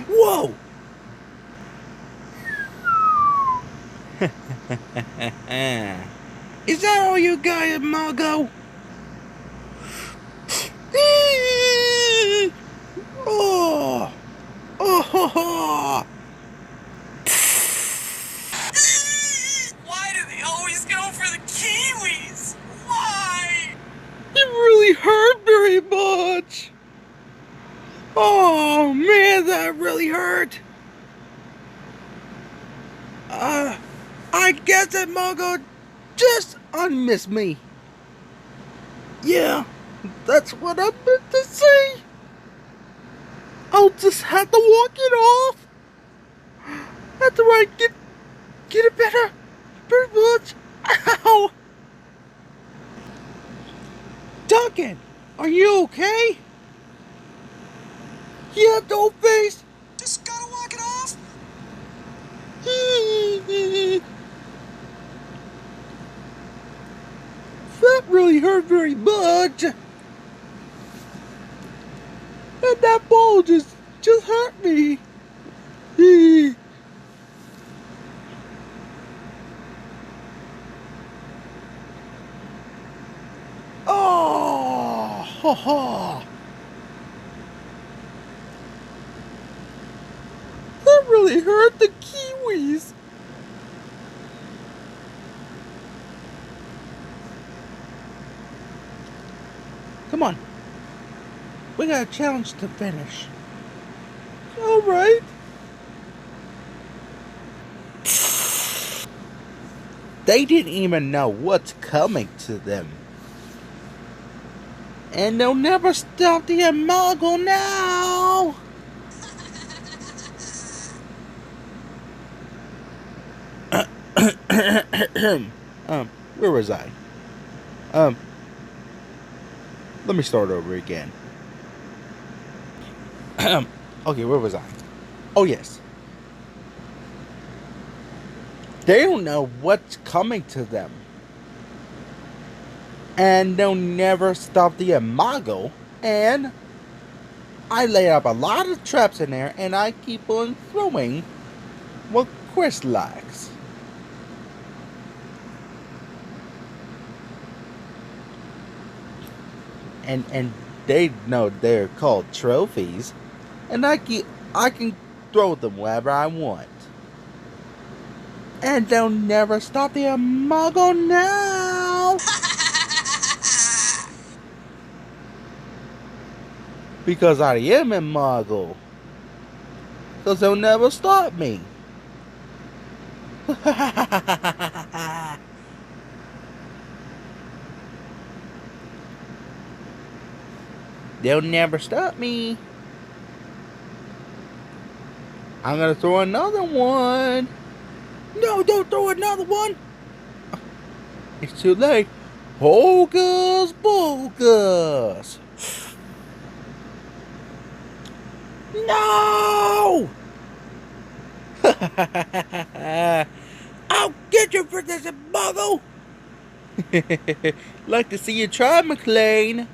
Whoa! Is that all you got, Margot? Oh! Oh! Why do they always go for the kiwis? Why? It really hurt very much. Oh man, that really hurt. I guess that Margot just unmissed me. Yeah, that's what I meant to say. I'll just have to walk it off after I get it better. Pretty much. Ow! Duncan, are you okay? Yeah, dope face. Just gotta walk it off. That really hurt very much. And that ball just hurt me. Oh, ha ha. That really hurt the kiwis. Come on. We got a challenge to finish. Alright. They didn't even know what's coming to them. And they'll never stop the immortal now. Where was I? Let me start over again. Okay, where was I? Oh, yes. They don't know what's coming to them. And they'll never stop the imago. And I lay up a lot of traps in there, and I keep on throwing what Chris likes. And they know they're called trophies, and I can throw them wherever I want. And they'll never stop the imago now. Because I am immortal. Because they'll never stop me. They'll never stop me. I'm gonna throw another one. No, don't throw another one. It's too late. Hocus pocus. No! I'll get you for this, Muggle! Like to see you try, McLean.